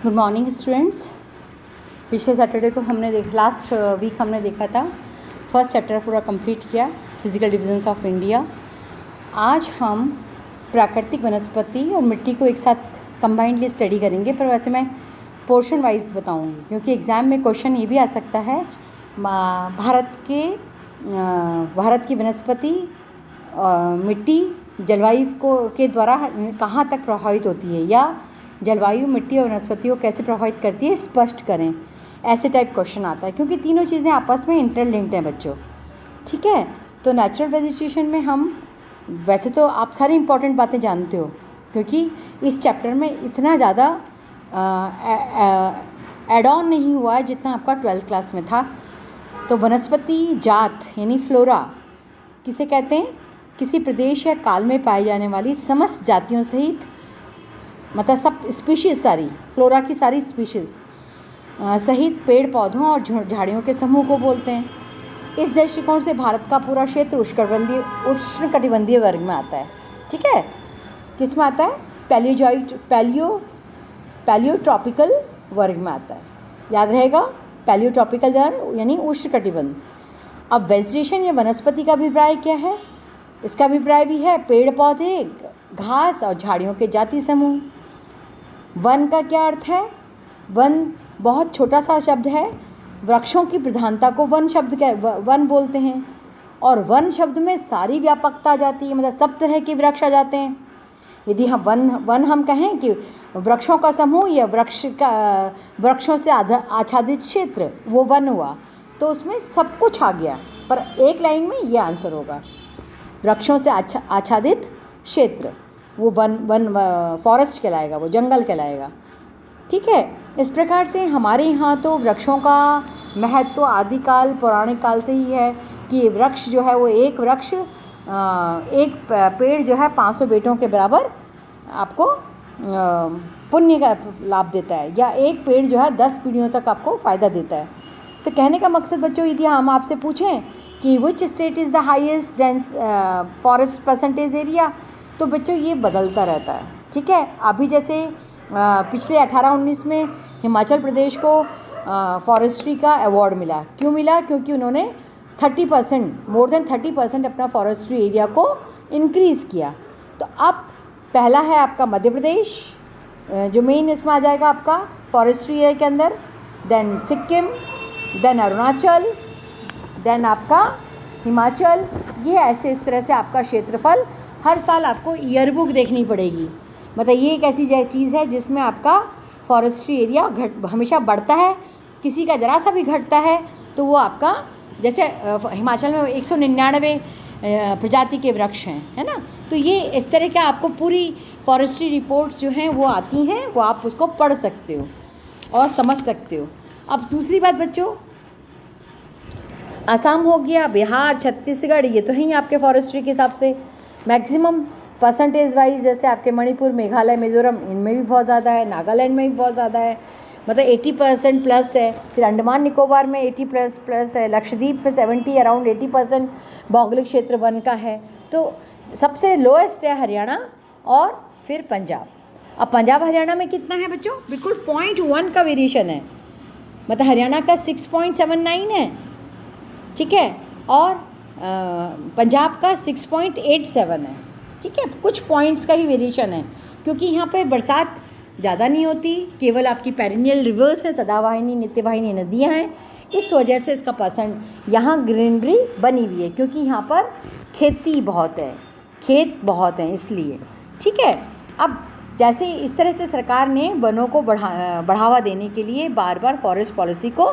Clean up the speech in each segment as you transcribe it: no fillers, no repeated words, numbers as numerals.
Good morning students. पिछले Saturday को last week हमने देखा था, फर्स्ट चैप्टर पूरा कंप्लीट किया, फिजिकल डिविजन्स ऑफ इंडिया। आज हम प्राकृतिक वनस्पति और मिट्टी को एक साथ कंबाइंडली स्टडी करेंगे, पर वैसे मैं पोर्शन वाइज बताऊंगी क्योंकि एग्ज़ाम में क्वेश्चन ये भी आ सकता है भारत की वनस्पति मिट्टी जलवायु के द्वारा कहाँ तक प्रभावित होती है, या जलवायु मिट्टी और वनस्पति को कैसे प्रभावित करती है, स्पष्ट करें। ऐसे टाइप क्वेश्चन आता है क्योंकि तीनों चीज़ें आपस में इंटरलिंक्ड हैं बच्चों। ठीक है, तो नेचुरल वेजिटेशन में हम वैसे तो आप सारी इंपॉर्टेंट बातें जानते हो क्योंकि इस चैप्टर में इतना ज़्यादा एड ऑन नहीं हुआ है जितना आपका 12th क्लास में था। तो वनस्पति जात यानी फ्लोरा किसे कहते हैं? किसी प्रदेश या काल में पाई जाने वाली समस्त जातियों सहित, मतलब सब स्पीशीज़, सारी फ्लोरा की सारी स्पीशीज़ सहित पेड़ पौधों और झाड़ियों के समूह को बोलते हैं। इस दृष्टिकोण से भारत का पूरा क्षेत्र उष्णकटिबंधीय वर्ग में आता है। ठीक है, किस में आता है? पैलियोट्रॉपिकल वर्ग में आता है। याद रहेगा, पैलियोट्रॉपिकल यानी उष्णकटिबंध। अब वेजिटेशन या वनस्पति का अभिप्राय क्या है? इसका अभिप्राय भी है पेड़ पौधे, घास और झाड़ियों के जाति समूह। वन का क्या अर्थ है? वन बहुत छोटा सा शब्द है। वृक्षों की प्रधानता को वन बोलते हैं, और वन शब्द में सारी व्यापकता आ जाती है, मतलब सब तरह के वृक्ष आ जाते हैं। यदि हम वन हम कहें कि वृक्षों का समूह या वृक्षों से आच्छादित क्षेत्र, वो वन हुआ, तो उसमें सब कुछ आ गया। पर एक लाइन में ये आंसर होगा, वृक्षों से आच्छादित क्षेत्र वो वन फॉरेस्ट कहलाएगा, वो जंगल कहलाएगा। ठीक है, इस प्रकार से हमारे यहाँ तो वृक्षों का महत्व तो आदिकाल पौराणिक काल से ही है कि वृक्ष जो है वो एक पेड़ जो है 500 बेटों के बराबर आपको पुण्य का लाभ देता है, या एक पेड़ जो है 10 पीढ़ियों तक आपको फ़ायदा देता है। तो कहने का मकसद बच्चों, यदि हम आपसे पूछें कि which state is the highest dense forest percentage area, तो बच्चों ये बदलता रहता है। ठीक है, अभी जैसे पिछले 18-19 में हिमाचल प्रदेश को फॉरेस्ट्री का अवार्ड मिला। क्यों मिला? क्योंकि उन्होंने 30%, मोर देन 30% अपना फॉरेस्ट्री एरिया को इंक्रीज़ किया। तो अब पहला है आपका मध्य प्रदेश, जो मेन इसमें आ जाएगा आपका फॉरेस्ट्री एरिया के अंदर, then Sikkim, then Arunachal, then आपका हिमाचल। ये ऐसे इस तरह से आपका क्षेत्रफल हर साल आपको ईयरबुक देखनी पड़ेगी। मतलब ये एक ऐसी चीज़ है जिसमें आपका फॉरेस्ट्री एरिया हमेशा बढ़ता है। किसी का ज़रा सा भी घटता है तो वो आपका, जैसे हिमाचल में 199 प्रजाति के वृक्ष हैं, है ना। तो ये इस तरह का आपको पूरी फॉरेस्ट्री रिपोर्ट्स जो हैं वो आती हैं, वो आप उसको पढ़ सकते हो और समझ सकते हो। अब दूसरी बात बच्चों, असम हो गया, बिहार, छत्तीसगढ़, ये तो हैं आपके फॉरेस्ट्री के हिसाब से मैक्सिमम परसेंटेज वाइज। जैसे आपके मणिपुर, मेघालय, मिज़ोरम, इनमें भी बहुत ज़्यादा है, नागालैंड में भी बहुत ज़्यादा है, मतलब 80% प्लस है। फिर अंडमान निकोबार में 80 प्लस है, लक्षद्वीप में 70 अराउंड 80% भौगोलिक क्षेत्र वन का है। तो सबसे लोएस्ट है हरियाणा और फिर पंजाब। अब पंजाब हरियाणा में कितना है बच्चों? बिल्कुल 0.1 का वेरिएशन है, मतलब हरियाणा का 6.79 है। ठीक है, और पंजाब का 6.87 है। ठीक है, कुछ पॉइंट्स का ही वेरिएशन है क्योंकि यहाँ पे बरसात ज़्यादा नहीं होती, केवल आपकी पेरिनियल रिवर्स है, सदावाहिनी नित्यवाहिनी नदियाँ हैं। इस वजह से इसका परसेंट यहाँ ग्रीनरी बनी हुई है क्योंकि यहाँ पर खेती बहुत है, खेत बहुत हैं इसलिए। ठीक है, अब जैसे इस तरह से सरकार ने वनों को बढ़ावा देने के लिए बार बार फॉरेस्ट पॉलिसी को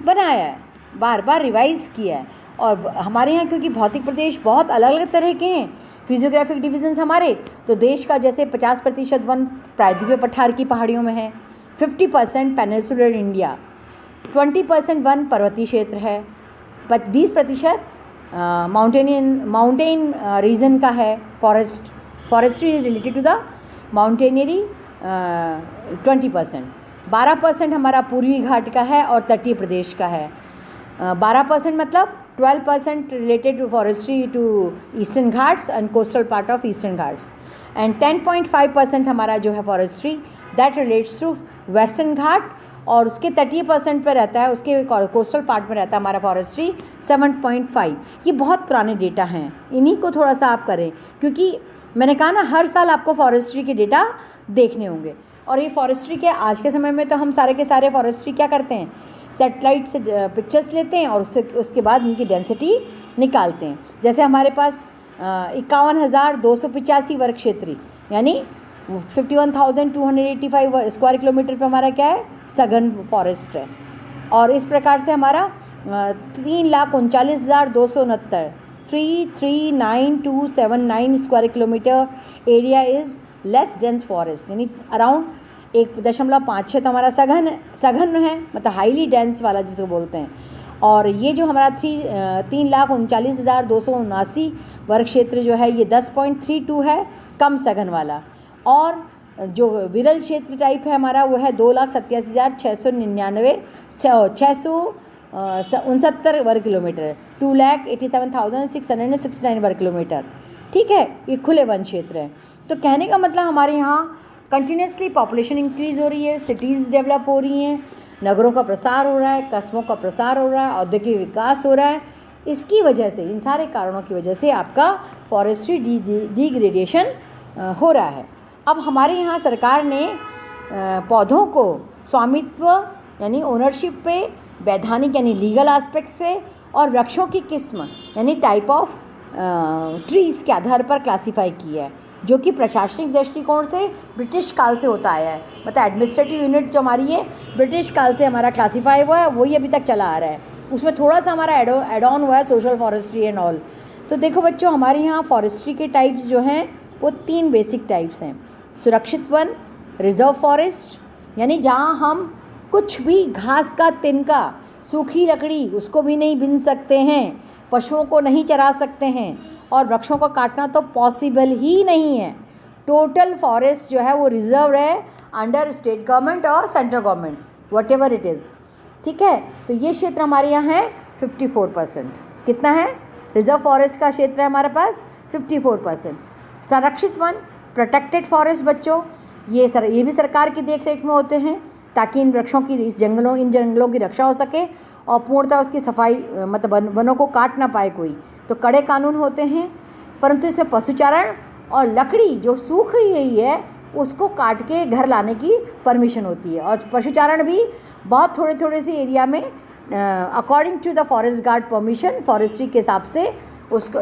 बनाया है, बार बार रिवाइज़ किया है। और हमारे यहाँ क्योंकि भौतिक प्रदेश बहुत अलग अलग तरह के हैं, फिजियोग्राफिक डिविजन्स हमारे, तो देश का जैसे 50% वन प्रायद्वीपीय पठार की पहाड़ियों में है, 50% पेनिनसुलर इंडिया, 20% वन पर्वतीय क्षेत्र है, 20% माउंटेन रीजन का है। Forestry is related to the mountain area 20%, 12% हमारा पूर्वी घाट का है और तटीय प्रदेश का है। 12% मतलब 12% related to forestry to eastern ghats and coastal part of eastern ghats, and 10.5% हमारा जो है forestry that relates to Western Ghat, और उसके तटीय परसेंट पर रहता है, उसके कोस्टल पार्ट में रहता है हमारा फॉरेस्ट्री 7.5। ये बहुत पुराने डेटा हैं, इन्हीं को थोड़ा सा आप करें, क्योंकि मैंने कहा ना हर साल आपको फॉरेस्ट्री के डेटा देखने होंगे। और ये फॉरेस्ट्री के आज के समय में तो हम सारे के सारे फॉरेस्ट्री क्या करते हैं, सैटेलाइट से पिक्चर्स लेते हैं और उसके बाद उनकी डेंसिटी निकालते हैं। जैसे हमारे पास 51,285 वर्ग क्षेत्र यानी 51,285 स्क्वायर किलोमीटर पर हमारा क्या है, सघन फॉरेस्ट है। और इस प्रकार से हमारा 3,39,269 339,279 square kilometre area is less dense forest, यानी अराउंड 1.56 तो हमारा सघन है, मतलब हाईली डेंस वाला जिसको बोलते हैं। और ये जो हमारा 3,39,279 वर्ग क्षेत्र जो है ये 10.32 है, कम सघन वाला। और जो विरल क्षेत्र टाइप है हमारा वो है 2,87,699 669 वर्ग किलोमीटर, 2,87,669 वर्ग किलोमीटर। ठीक है, ये खुले वन क्षेत्र है। तो कहने का मतलब हमारे यहाँ कंटिन्यूसली पॉपुलेशन इंक्रीज़ हो रही है, सिटीज़ डेवलप हो रही हैं, नगरों का प्रसार हो रहा है, कस्बों का प्रसार हो रहा है, औद्योगिक विकास हो रहा है। इसकी वजह से, इन सारे कारणों की वजह से आपका फॉरेस्ट्री डिग्रेडेशन हो रहा है। अब हमारे यहाँ सरकार ने पौधों को स्वामित्व यानी ओनरशिप पे, वैधानिक यानी लीगल एस्पेक्ट्स पे, और वृक्षों की किस्म यानी टाइप ऑफ ट्रीज़ के आधार पर क्लासीफाई किया है, जो कि प्रशासनिक दृष्टिकोण से ब्रिटिश काल से होता आया है। मतलब एडमिनिस्ट्रेटिव यूनिट जो हमारी है ब्रिटिश काल से हमारा क्लासीफाई हुआ है, वही अभी तक चला आ रहा है। उसमें थोड़ा सा हमारा एड ऑन हुआ है सोशल फॉरेस्ट्री एंड ऑल। तो देखो बच्चों, हमारे यहाँ फॉरेस्ट्री के टाइप्स जो हैं वो 3 बेसिक टाइप्स हैं। सुरक्षित वन, रिजर्व फॉरेस्ट यानी जहाँ हम कुछ भी घास का तिनका, सूखी लकड़ी उसको भी नहीं बीन सकते हैं, पशुओं को नहीं चरा सकते हैं, और वृक्षों को काटना तो पॉसिबल ही नहीं है। टोटल फॉरेस्ट जो है वो रिजर्व है अंडर स्टेट गवर्नमेंट और central government, what ever it is. ठीक है, तो ये क्षेत्र हमारे यहाँ है 54%। कितना है? रिजर्व फॉरेस्ट का क्षेत्र है हमारे पास 54%। संरक्षित वन, प्रोटेक्टेड फॉरेस्ट बच्चों, ये भी सरकार की देखरेख में होते हैं, ताकि इन वृक्षों की इन जंगलों की रक्षा हो सके और पूर्णतः उसकी सफाई, मतलब वनों को काट ना पाए कोई। तो कड़े कानून होते हैं, परंतु इसमें पशुचारण और लकड़ी जो सूख गई है उसको काट के घर लाने की परमिशन होती है। और पशुचारण भी बहुत थोड़े थोड़े से एरिया में according to the forest guard permission, forestry के हिसाब से उसको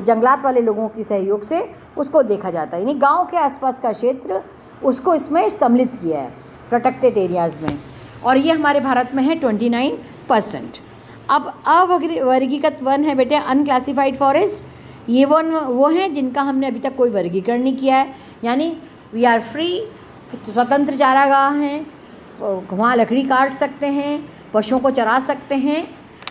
जंगलात वाले लोगों की सहयोग से उसको देखा जाता है। यानी गांव के आसपास का क्षेत्र उसको इसमें सम्मिलित किया है प्रोटेक्टेड एरियाज़ में। और ये हमारे भारत में है 29%। अब अवर्गीकृत वन है बेटे, अनक्लासिफाइड फॉरेस्ट। ये वन वो हैं जिनका हमने अभी तक कोई वर्गीकरण नहीं किया है, यानी वी आर फ्री, स्वतंत्र चारागाह हैं, वहाँ लकड़ी काट सकते हैं, पशुओं को चरा सकते हैं,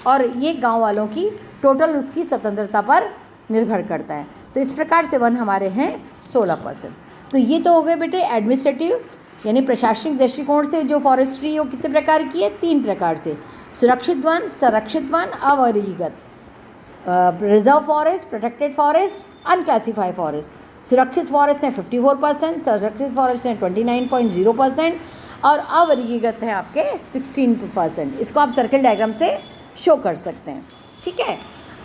और ये गांव वालों की टोटल उसकी स्वतंत्रता पर निर्भर करता है। तो इस प्रकार से वन हमारे हैं 16%। तो ये तो हो गए बेटे एडमिनिस्ट्रेटिव यानी प्रशासनिक दृष्टिकोण से जो फॉरेस्ट्री वो कितने प्रकार की है? 3 प्रकार से। सुरक्षित वन, संरक्षित वन, अवर्गीकृत, reserve forest, protected forest, unclassified forest. सुरक्षित फॉरेस्ट हैं 54%, संरक्षित फॉरेस्ट हैं 29.0% और अवर्गीकृत है आपके 16%। इसको आप सर्कल डायग्राम से शो कर सकते हैं। ठीक है,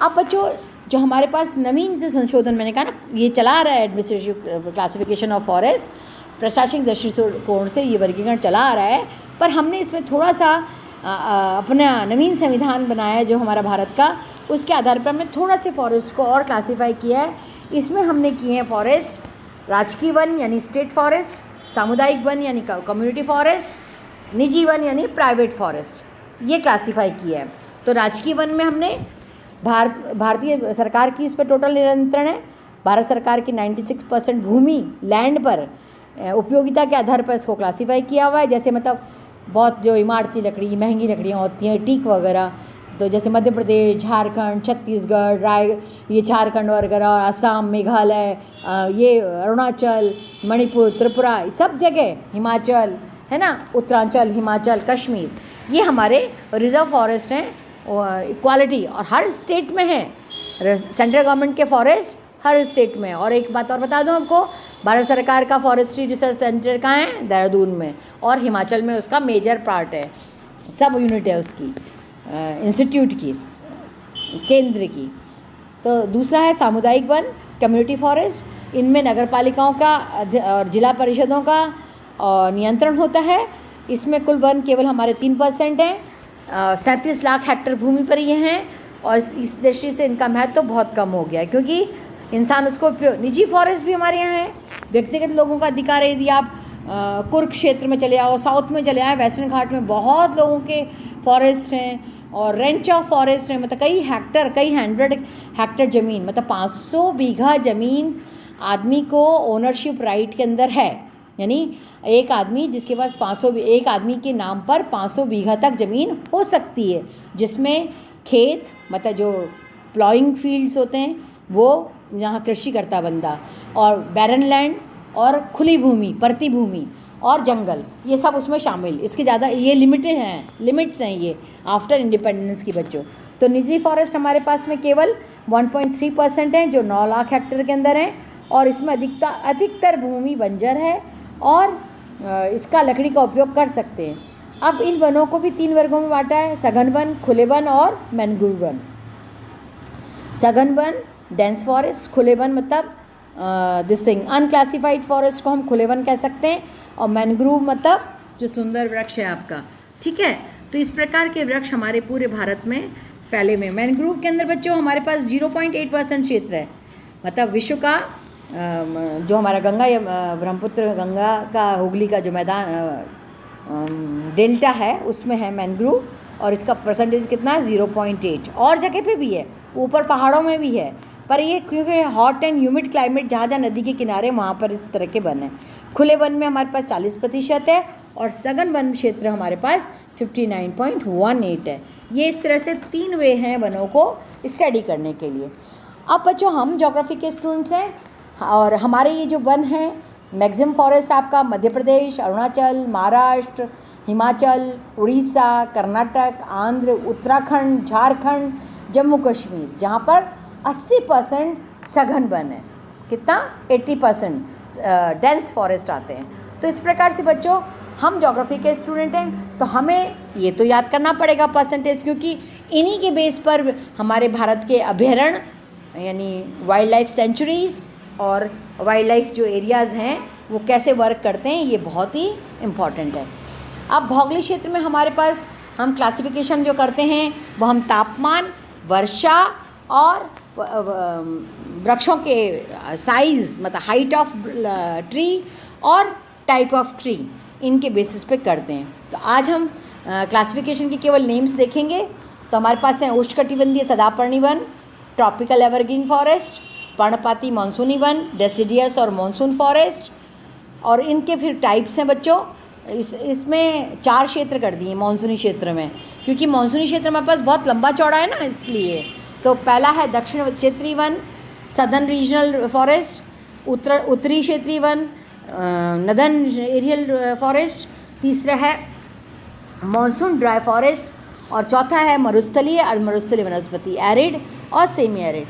अब बच्चों जो हमारे पास नवीन जो संशोधन मैंने कहा ना, ये चला रहा है एडमिनिस्ट्रेटिव क्लासिफिकेशन ऑफ फॉरेस्ट, प्रशासनिक दृष्टिकोण से ये वर्गीकरण चला आ रहा है, पर हमने इसमें थोड़ा सा अपना नवीन संविधान बनाया है जो हमारा भारत का, उसके आधार पर हमने थोड़ा से फॉरेस्ट को और क्लासीफाई किया है। इसमें हमने किए हैं फॉरेस्ट राजकीय वन यानी स्टेट फॉरेस्ट, सामुदायिक वन यानी कम्युनिटी फॉरेस्ट, निजी वन यानी प्राइवेट फॉरेस्ट, ये क्लासीफाई किया है। तो राजकीय वन में हमने भारतीय सरकार की इस पर टोटल नियंत्रण है। भारत सरकार की 96% भूमि लैंड पर उपयोगिता के आधार पर इसको क्लासीफाई किया हुआ है। जैसे मतलब बहुत जो इमारती लकड़ी, महंगी लकड़ियाँ होती हैं, टीक वगैरह, तो जैसे मध्य प्रदेश, झारखंड, छत्तीसगढ़, ये झारखंड वगैरह, असम, मेघालय, ये अरुणाचल, मणिपुर, त्रिपुरा, सब जगह, हिमाचल है ना, उत्तरांचल, हिमाचल, कश्मीर, ये हमारे रिजर्व फॉरेस्ट हैं इक्वालिटी, और हर स्टेट में है। सेंट्रल गवर्नमेंट के फॉरेस्ट हर स्टेट में। और एक बात और बता दूं आपको, भारत सरकार का फॉरेस्ट्री रिसर्च सेंटर कहाँ है? देहरादून में, और हिमाचल में उसका मेजर पार्ट है, सब यूनिट है उसकी, इंस्टीट्यूट की, केंद्र की। तो दूसरा है सामुदायिक वन, कम्युनिटी फॉरेस्ट। इनमें नगर पालिकाओं का और जिला परिषदों का नियंत्रण होता है। इसमें कुल वन केवल हमारे 3% हैं, 37 लाख हेक्टेयर भूमि पर ये हैं, और इस दृष्टि से इनका महत्व तो बहुत कम हो गया है, क्योंकि इंसान उसको निजी फॉरेस्ट भी हमारे यहाँ है, व्यक्तिगत लोगों का अधिकार है। यदि आप कुर्ग क्षेत्र में चले आओ, साउथ में चले आए, वेस्टर्न घाट में बहुत लोगों के फॉरेस्ट हैं, और रेंच ऑफ फॉरेस्ट हैं, मतलब कई 100 हेक्टेयर ज़मीन, मतलब 500 बीघा ज़मीन आदमी को ओनरशिप राइट के अंदर है। यानी एक आदमी जिसके पास 500, एक आदमी के नाम पर 500 बीघा तक ज़मीन हो सकती है, जिसमें खेत, मतलब जो प्लॉइंग फील्ड्स होते हैं वो यहाँ कृषि करता बंदा, और बैरन लैंड और खुली भूमि, परती भूमि और जंगल, ये सब उसमें शामिल। इसके ज़्यादा ये लिमिट्स हैं ये आफ्टर इंडिपेंडेंस की बच्चों। तो निजी फॉरेस्ट हमारे पास में केवल 1.3% हैं, जो 9 लाख हेक्टेयर के अंदर हैं, और इसमें अधिकतर भूमि बंजर है, और इसका लकड़ी का उपयोग कर सकते हैं। अब इन वनों को भी 3 वर्गों में बांटा है, सघन वन, खुले वन और मैंग्रोव वन। सघन वन डेंस फॉरेस्ट, खुले वन मतलब अनक्लासिफाइड फॉरेस्ट को हम खुले वन कह सकते हैं, और मैंग्रोव मतलब जो सुंदर वृक्ष है आपका, ठीक है। तो इस प्रकार के वृक्ष हमारे पूरे भारत में फैले हुए। मैंग्रोव के अंदर बच्चों हमारे पास 0.8% क्षेत्र है, मतलब विश्व का जो हमारा गंगा या ब्रह्मपुत्र गंगा का हुगली का जो मैदान डेल्टा है उसमें है मैंग्रोव, और इसका परसेंटेज कितना है? 0.8। और जगह पे भी है, ऊपर पहाड़ों में भी है, पर ये क्योंकि हॉट एंड ह्यूमिड क्लाइमेट जहाँ जहाँ नदी के किनारे वहाँ पर इस तरह के वन हैं। खुले वन में हमारे पास 40% है, और सघन वन क्षेत्र हमारे पास 59.18 है। ये इस तरह से 3 वे हैं वनों को स्टडी करने के लिए। अब बच्चों हम ज्योग्राफी के स्टूडेंट्स हैं, और हमारे ये जो वन हैं, मैक्सिमम फॉरेस्ट आपका मध्य प्रदेश, अरुणाचल, महाराष्ट्र, हिमाचल, उड़ीसा, कर्नाटक, आंध्र, उत्तराखंड, झारखंड, जम्मू कश्मीर, जहाँ पर 80% सघन वन है। कितना? 80% डेंस फॉरेस्ट आते हैं। तो इस प्रकार से बच्चों हम ज्योग्राफी के स्टूडेंट हैं, तो हमें ये तो याद करना पड़ेगा परसेंटेज, क्योंकि इन्हीं के बेस पर हमारे भारत के अभयारण्य यानी वाइल्ड लाइफ सेंचुरीज़ और वाइल्ड लाइफ जो एरियाज़ हैं वो कैसे वर्क करते हैं, ये बहुत ही इम्पॉर्टेंट है। अब भौगोलिक क्षेत्र में हमारे पास हम क्लासिफिकेशन जो करते हैं वो हम तापमान, वर्षा और वृक्षों के साइज़, मतलब हाइट ऑफ ट्री और टाइप ऑफ ट्री, इनके बेसिस पे करते हैं। तो आज हम क्लासिफिकेशन के केवल नेम्स देखेंगे। तो हमारे पास हैं उष्णकटिबंधीय सदापर्णी वन, ट्रॉपिकल एवरग्रीन फॉरेस्ट, पर्णपाती मानसूनी वन, डेसिडियस और मानसून फॉरेस्ट, और इनके फिर टाइप्स हैं बच्चों। इसमें 4 क्षेत्र कर दिए मानसूनी क्षेत्र में, क्योंकि मानसूनी क्षेत्र हमारे पास बहुत लंबा चौड़ा है ना, इसलिए। तो पहला है दक्षिण क्षेत्रीय वन, सदर्न रीजनल फॉरेस्ट, उत्तरी क्षेत्रीय वन, नदर्न एरियल फॉरेस्ट, तीसरा है मानसून ड्राई फॉरेस्ट, और चौथा है मरुस्थलीय अर्धमरुस्थलीय वनस्पति, एरिड और सेमी एरिड।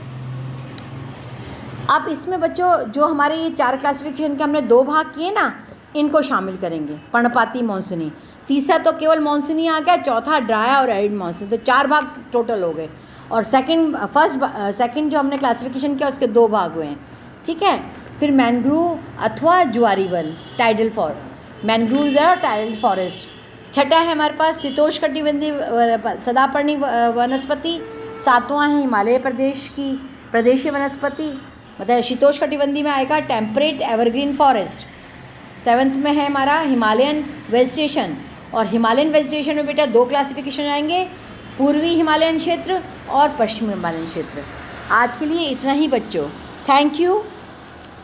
अब इसमें बच्चों जो हमारे ये 4 क्लासिफिकेशन के हमने 2 भाग किए ना, इनको शामिल करेंगे, पर्णपाती मानसूनी। तीसरा तो केवल मानसूनी आ गया, चौथा ड्राई और एरिड मानसून, तो 4 भाग टोटल हो गए। और सेकंड जो हमने क्लासिफिकेशन किया उसके 2 भाग हुए हैं, ठीक है। फिर मैंग्रोव अथवा ज्वारी वन, टाइडल मैंग्रोव्स है और टाइडल फॉरेस्ट। छठा है हमारे पास शीतोष्णकटिबंधीय सदापर्णी वनस्पति। 7वां है हिमालय प्रदेश की प्रदेशीय वनस्पति, मतलब शीतोष्णकटिबंधीय में आएगा टेम्परेट एवरग्रीन फॉरेस्ट। 7th में है हमारा हिमालयन वेजिटेशन, और हिमालयन वेजिटेशन में बेटा 2 क्लासिफिकेशन आएंगे, पूर्वी हिमालयन क्षेत्र और पश्चिमी हिमालयन क्षेत्र। आज के लिए इतना ही बच्चों, थैंक यू।